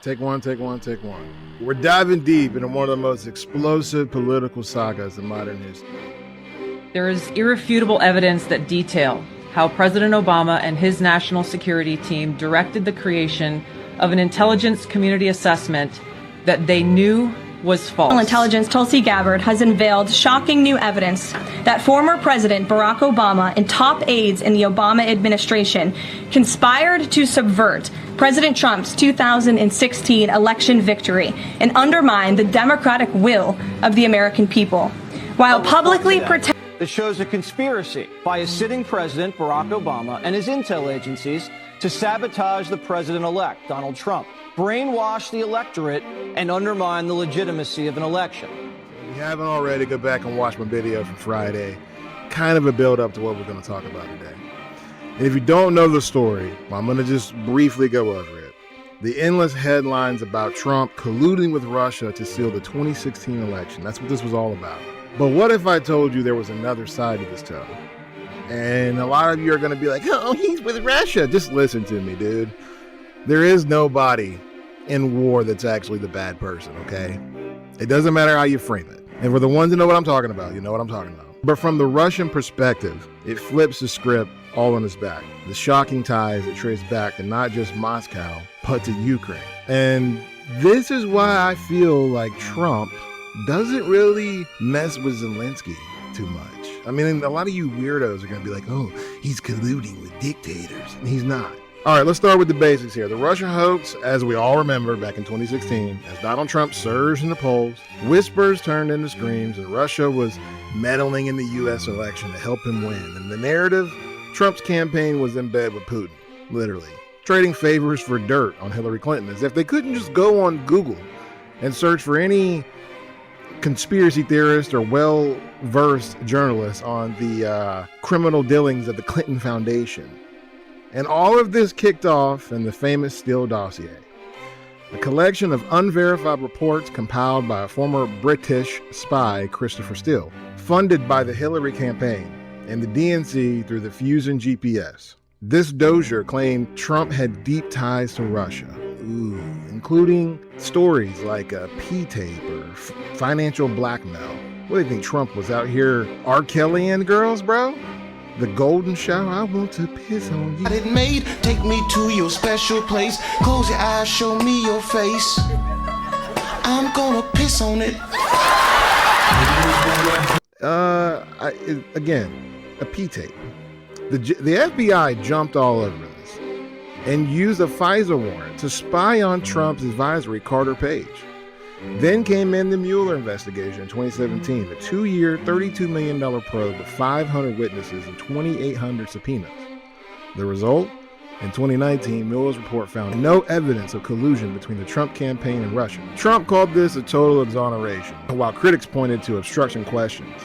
Take one. We're diving deep into one of the most explosive political sagas in modern history. There is irrefutable evidence that detail how President Obama and his national security team directed the creation of an intelligence community assessment that they knew was false. Intelligence Tulsi Gabbard has unveiled shocking new evidence that former President Barack Obama and top aides in the Obama administration conspired to subvert President Trump's 2016 election victory and undermine the democratic will of the American people, while publicly pretending that shows a conspiracy by a sitting president, Barack Obama, and his intel agencies to sabotage the president-elect, Donald Trump, brainwash the electorate, and undermine the legitimacy of an election. If you haven't already, go back and watch my video from Friday. Kind of a build-up to what we're going to talk about today. And if you don't know the story, well, I'm going to just briefly go over it. The endless headlines about Trump colluding with Russia to steal the 2016 election. That's what this was all about. But what if I told you there was another side to this tale? And a lot of you are going to be like, oh, he's with Russia. Just listen to me, dude. There is nobody in war that's actually the bad person, okay? It doesn't matter how you frame it. And for the ones that know what I'm talking about, you know what I'm talking about. But from the Russian perspective, it flips the script all on its back. The shocking ties that trace back to not just Moscow, but to Ukraine. And this is why I feel like Trump doesn't really mess with Zelensky too much. I mean, a lot of you weirdos are going to be like, oh, he's colluding with dictators. And he's not. All right, let's start with the basics here. The Russia hoax, as we all remember back in 2016, as Donald Trump surged in the polls, whispers turned into screams, and Russia was meddling in the U.S. election to help him win. And the narrative, Trump's campaign was in bed with Putin, literally, trading favors for dirt on Hillary Clinton, as if they couldn't just go on Google and search for any conspiracy theorist or well-versed journalist on the criminal dealings of the Clinton Foundation. And all of this kicked off in the famous Steele dossier, a collection of unverified reports compiled by a former British spy, Christopher Steele, funded by the Hillary campaign and the DNC through the Fusion GPS. This dossier claimed Trump had deep ties to Russia, including stories like a P-tape or financial blackmail. What do you think, Trump was out here R. Kelly-ing girls, bro? The golden shower, I want to piss on you. It made, take me to your special place. Close your eyes, show me your face. I'm gonna piss on it. Again, a P-tape. The FBI jumped all over this and used a FISA warrant to spy on Trump's advisory, Carter Page. Then came in the Mueller investigation in 2017, a 2-year, $32 million probe with 500 witnesses and 2,800 subpoenas. The result? In 2019, Mueller's report found no evidence of collusion between the Trump campaign and Russia. Trump called this a total exoneration, while critics pointed to obstruction questions.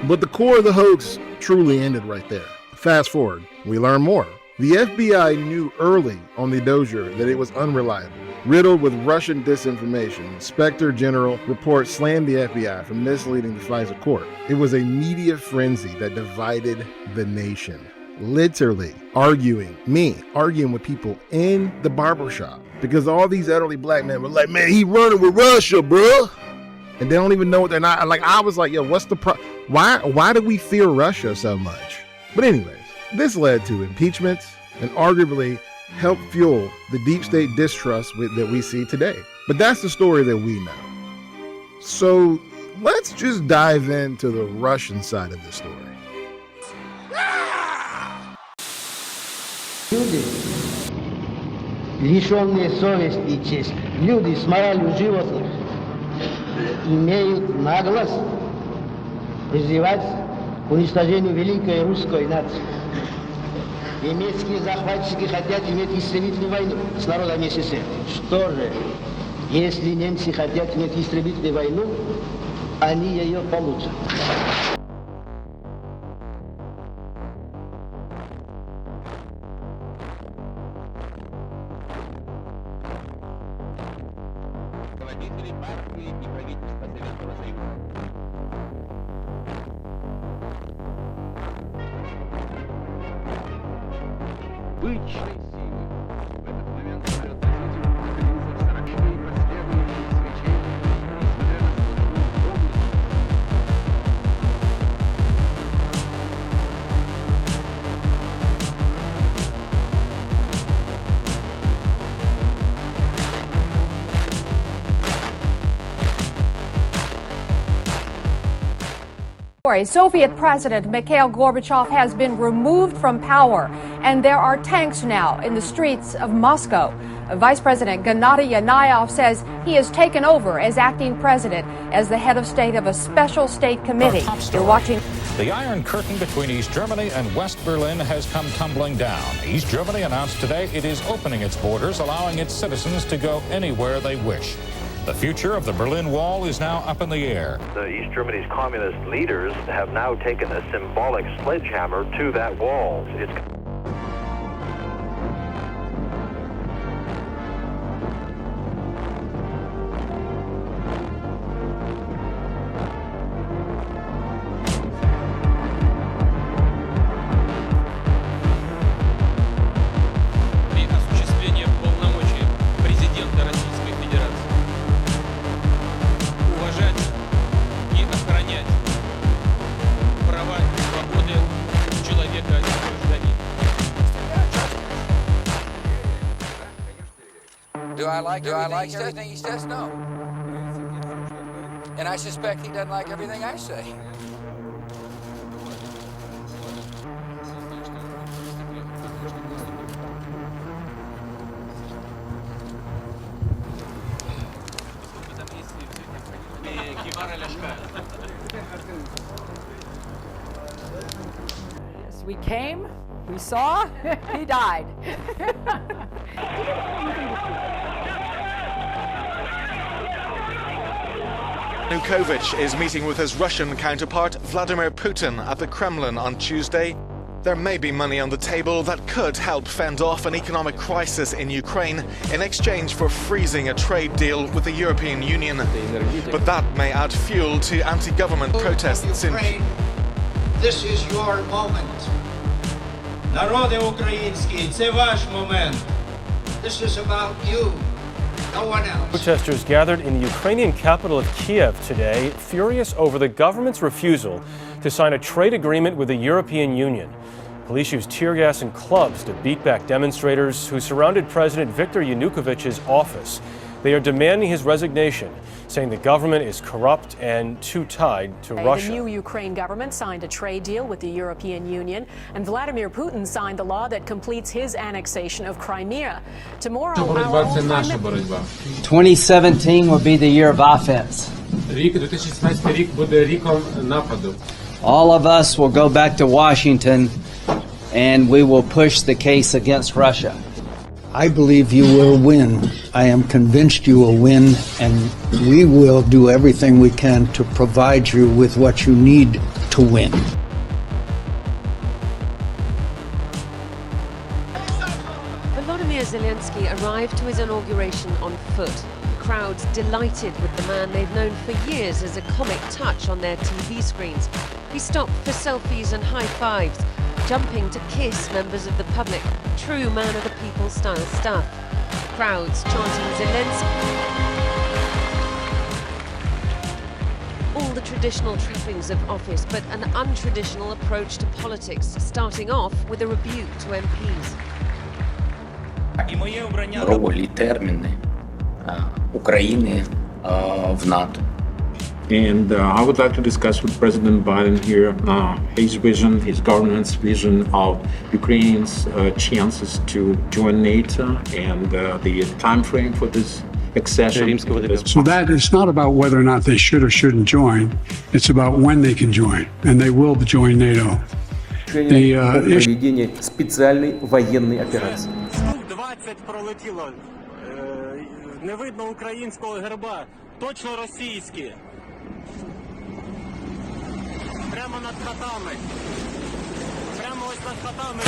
But the core of the hoax truly ended right there. Fast forward, we learn more. The FBI knew early on the dossier that it was unreliable, riddled with Russian disinformation. Inspector General reports slammed the FBI for misleading the FISA court. It was a media frenzy that divided the nation. Literally arguing with people in the barbershop, because all these elderly black men were like, man, he running with Russia, bro. And they don't even know what they're not. Like, I was like, yo, what's the why do we fear Russia so much? But anyways, this led to impeachments and arguably helped fuel the deep state distrust that we see today. But that's the story that we know. So let's just dive into the Russian side of the story. Люди, лишенные совести и чести, люди с моралью животных, имеют наглость призывать к уничтожению великой русской нации. Немецкие захватчики хотят иметь истребительную войну с народом СССР. Что же, если немцы хотят иметь истребительную войну, они ее получат. story. Soviet President Mikhail Gorbachev has been removed from power, and there are tanks now in the streets of Moscow. Vice President Gennady Yanayev says he has taken over as acting president as the head of state of a special state committee. You're watching. The Iron Curtain between East Germany and West Berlin has come tumbling down. East Germany announced today it is opening its borders, allowing its citizens to go anywhere they wish. The future of the Berlin Wall is now up in the air. The East Germany's communist leaders have now taken a symbolic sledgehammer to that wall. Do I like everything he says? No. And I suspect he doesn't like everything I say. Yes, we came, we saw, he died. Yanukovych is meeting with his Russian counterpart Vladimir Putin at the Kremlin on Tuesday. There may be money on the table that could help fend off an economic crisis in Ukraine in exchange for freezing a trade deal with the European Union. But that may add fuel to anti-government protests in Ukraine, this is your moment. Народи українські, це ваш момент. This is about you. No one else. Protesters gathered in the Ukrainian capital of Kiev today, furious over the government's refusal to sign a trade agreement with the European Union. Police used tear gas and clubs to beat back demonstrators who surrounded President Viktor Yanukovych's office. They are demanding his resignation, saying the government is corrupt and too tied to Russia. The new Ukraine government signed a trade deal with the European Union, and Vladimir Putin signed the law that completes his annexation of Crimea. Tomorrow, 2017 will be the year of offense. All of us will go back to Washington, and we will push the case against Russia. I believe you will win. I am convinced you will win, and we will do everything we can to provide you with what you need to win. Volodymyr Zelensky arrived to his inauguration on foot. Crowds delighted with the man they've known for years as a comic touch on their TV screens. He stopped for selfies and high fives, jumping to kiss members of the public. True man of the people style stuff. Crowds chanting Zelensky. All the traditional trappings of office, but an untraditional approach to politics, starting off with a rebuke to MPs. Роль терміни України в НАТО. And I would like to discuss with President Biden here his vision, his government's vision of Ukraine's chances to join NATO and the time frame for this accession. So that it's not about whether or not they should or shouldn't join. It's about when they can join, and they will join NATO. Проведение специальной военной операции. 20 пролетіло. Не видно українського герба. Точно російські. Прямо над хатами. Прямо ось над хатами.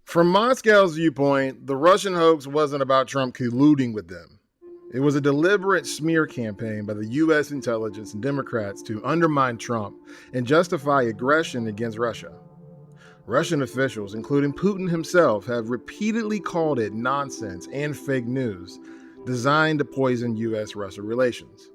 From Moscow's viewpoint, the Russian hoax wasn't about Trump colluding with them. It was a deliberate smear campaign by the U.S. intelligence and Democrats to undermine Trump and justify aggression against Russia. Russian officials, including Putin himself, have repeatedly called it nonsense and fake news designed to poison U.S.-Russia relations.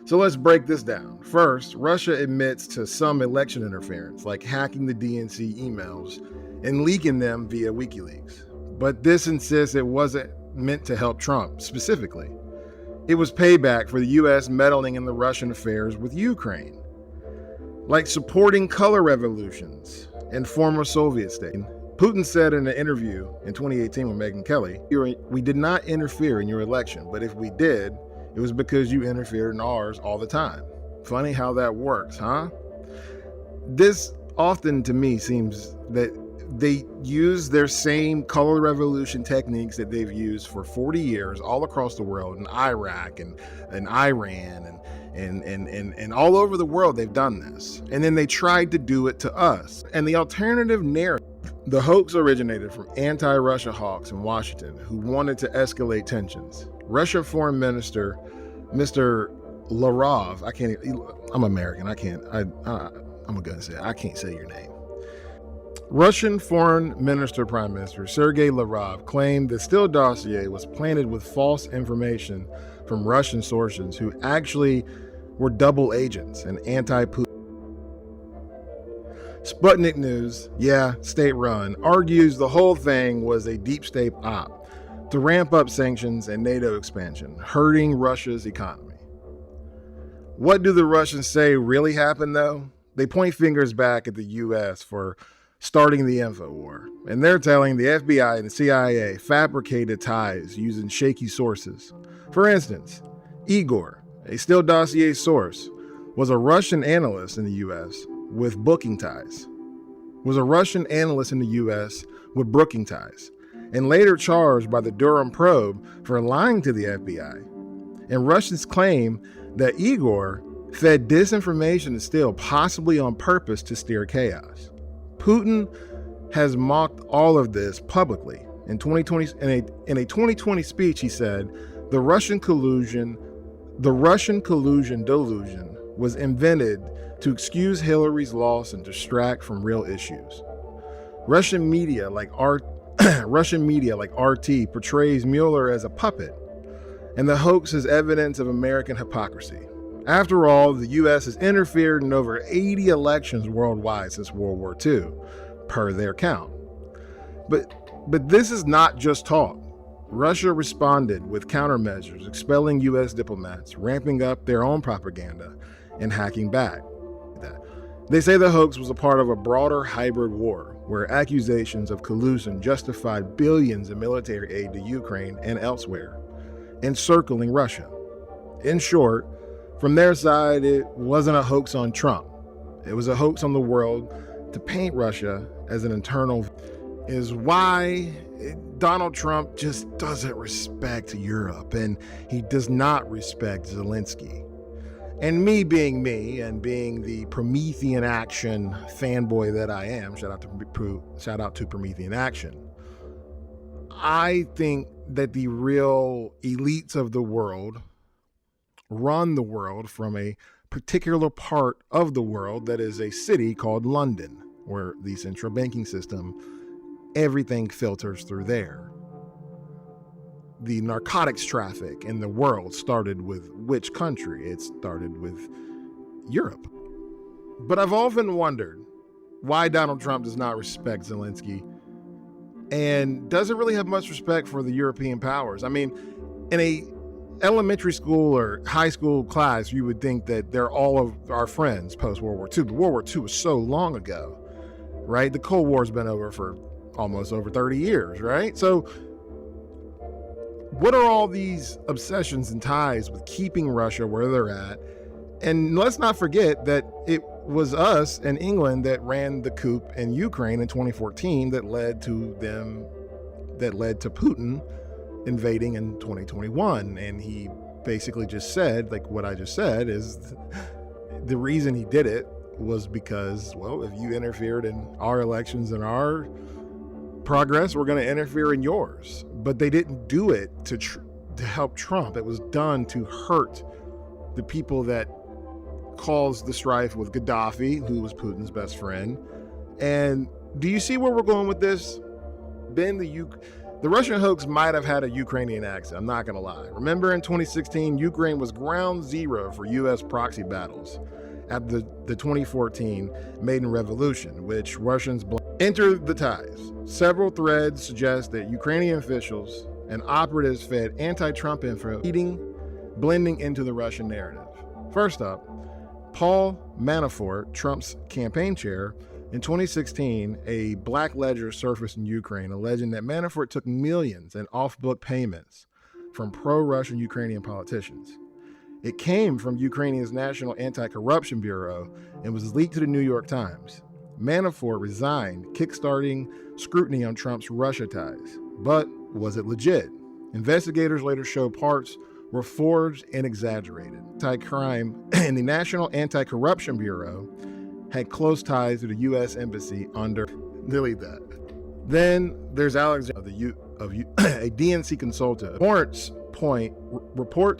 So let's break this down. First, Russia admits to some election interference, like hacking the DNC emails and leaking them via WikiLeaks. But this insists it wasn't meant to help Trump specifically. It was payback for the US meddling in the Russian affairs with Ukraine, like supporting color revolutions in former Soviet states. Putin said in an interview in 2018 with Megyn Kelly, "We did not interfere in your election, but if we did, it was because you interfered in ours all the time." Funny how that works, huh? This often to me seems that they use their same color revolution techniques that they've used for 40 years all across the world, in Iraq and Iran and all over the world. They've done this, and then they tried to do it to us. And the alternative narrative, the hoax, originated from anti-Russia hawks in Washington who wanted to escalate tensions. Russia Foreign Minister Mr. Lavrov, I'm American, I'm gonna say I can't say your name. Russian Foreign Minister Prime Minister Sergei Lavrov claimed the Steele dossier was planted with false information from Russian sources who actually were double agents and anti-Putin. Sputnik News, yeah, state-run, argues the whole thing was a deep state op to ramp up sanctions and NATO expansion, hurting Russia's economy. What do the Russians say really happened, though? They point fingers back at the US for starting the info war, and they're telling the FBI and the CIA fabricated ties using shaky sources. For instance, Igor, a Steele dossier source, was a Russian analyst in the US with booking ties. And later charged by the Durham probe for lying to the FBI. And Russians claim that Igor fed disinformation to Steele, possibly on purpose to steer chaos. Putin has mocked all of this publicly. In a 2020 speech, he said, the Russian collusion delusion was invented to excuse Hillary's loss and distract from real issues. Russian media like RT portrays Mueller as a puppet, and the hoax is evidence of American hypocrisy. After all, the US has interfered in over 80 elections worldwide since World War II, per their count. But this is not just talk. Russia responded with countermeasures, expelling US diplomats, ramping up their own propaganda, and hacking back. They say the hoax was a part of a broader hybrid war, where accusations of collusion justified billions in military aid to Ukraine and elsewhere, encircling Russia. In short, from their side, it wasn't a hoax on Trump. It was a hoax on the world to paint Russia as an internal. Is why Donald Trump just doesn't respect Europe, and he does not respect Zelensky. And me being me, and being the Promethean Action fanboy that I am, shout out to Promethean Action, I think that the real elites of the world run the world from a particular part of the world that is a city called London, where the central banking system, everything filters through there. The narcotics traffic in the world started with which country? It started with Europe. But I've often wondered why Donald Trump does not respect Zelensky and doesn't really have much respect for the European powers. I mean, in a elementary school or high school class, you would think that they're all of our friends post-World War II. But World War II was so long ago, right? The Cold War's been over for almost over 30 years, right? So what are all these obsessions and ties with keeping Russia where they're at? And let's not forget that it was us and England that ran the coup in Ukraine in 2014 that led to Putin invading in 2021. And he basically just said, like what I just said, is the reason he did it was because, well, if you interfered in our elections and our progress, we're going to interfere in yours. But they didn't do it to help Trump. It was done to hurt the people that caused the strife with Gaddafi, who was Putin's best friend. And do you see where we're going with this? Ben, the Russian hoax might have had a Ukrainian accent, I'm not going to lie. Remember in 2016, Ukraine was ground zero for U.S. proxy battles at the 2014 Maidan Revolution, which Russians blamed. Enter the ties. Several threads suggest that Ukrainian officials and operatives fed anti-Trump info, blending into the Russian narrative. First up, Paul Manafort, Trump's campaign chair, in 2016, a black ledger surfaced in Ukraine alleging that Manafort took millions in off-book payments from pro-Russian Ukrainian politicians. It came from Ukraine's National Anti-Corruption Bureau and was leaked to the New York Times. Manafort resigned, kickstarting scrutiny on Trump's Russia ties. But was it legit? Investigators later showed parts were forged and exaggerated. Anti-crime and the National Anti-Corruption Bureau had close ties to the U.S. Embassy under delete that. Then there's Alexander, a DNC consultant. Reports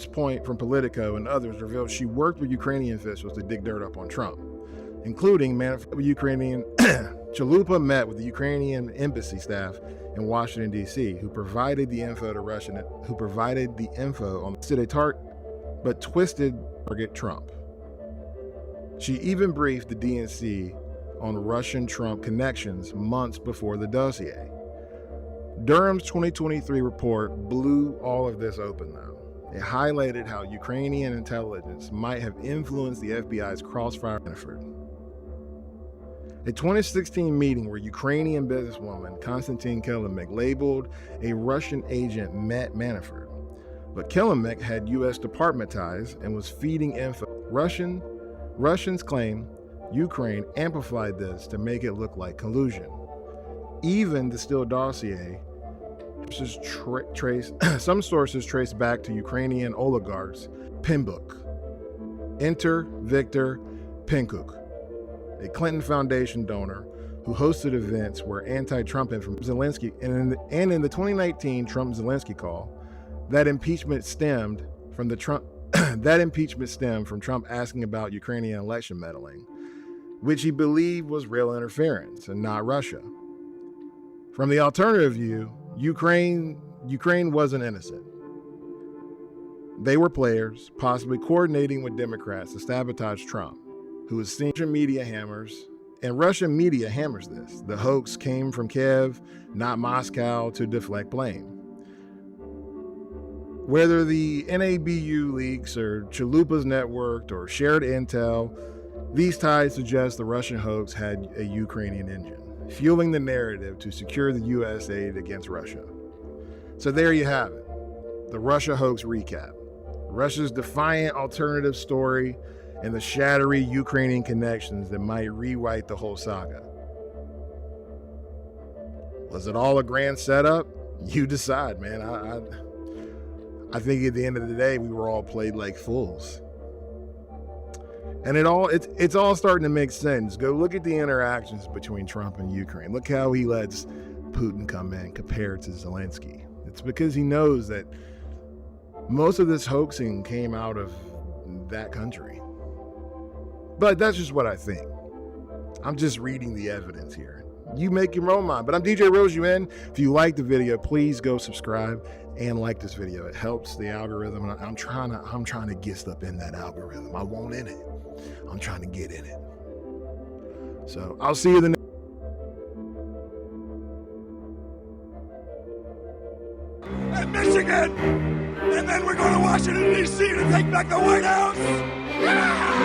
point from Politico and others reveal she worked with Ukrainian officials to dig dirt up on Trump, including Ukrainian. Chalupa met with the Ukrainian embassy staff in Washington, D.C., who provided the info on but twisted target Trump. She even briefed the DNC on Russian Trump connections months before the dossier. Durham's 2023 report blew all of this open, though. It highlighted how Ukrainian intelligence might have influenced the FBI's Crossfire effort. A 2016 meeting where Ukrainian businesswoman Konstantin Kilimnik labeled a Russian agent met Manafort. But Kilimnik had U.S. department ties and was feeding info. Russians claim Ukraine amplified this to make it look like collusion. Even the Steele dossier, some sources trace back to Ukrainian oligarchs Pinbook. Enter Viktor Pinkuk, a Clinton Foundation donor who hosted events where anti-Trump information Zelensky, and in the 2019 Trump-Zelensky call, that impeachment stemmed from Trump asking about Ukrainian election meddling, which he believed was real interference and not Russia. From the alternative view, Ukraine wasn't innocent. They were players, possibly coordinating with Democrats to sabotage Trump, who was seeing media hammers, and Russian media hammers this. The hoax came from Kiev, not Moscow, to deflect blame. Whether the NABU leaks or Chalupa's network or shared intel, these ties suggest the Russian hoax had a Ukrainian engine, fueling the narrative to secure the U.S. aid against Russia. So there you have it, the Russia hoax recap. Russia's defiant alternative story and the shadowy Ukrainian connections that might rewrite the whole saga. Was it all a grand setup? You decide, man. I think at the end of the day, we were all played like fools. And it's all starting to make sense. Go look at the interactions between Trump and Ukraine. Look how he lets Putin come in compared to Zelensky. It's because he knows that most of this hoaxing came out of that country. But that's just what I think. I'm just reading the evidence here. You make your own mind. But I'm DJ Rose UN. If you like the video, please go subscribe and like this video. It helps the algorithm. And I'm trying to get stuff in that algorithm. I want in it. I'm trying to get in it. So I'll see you the next. And Michigan! And then we're going to Washington, D.C. to take back the White House! Yeah!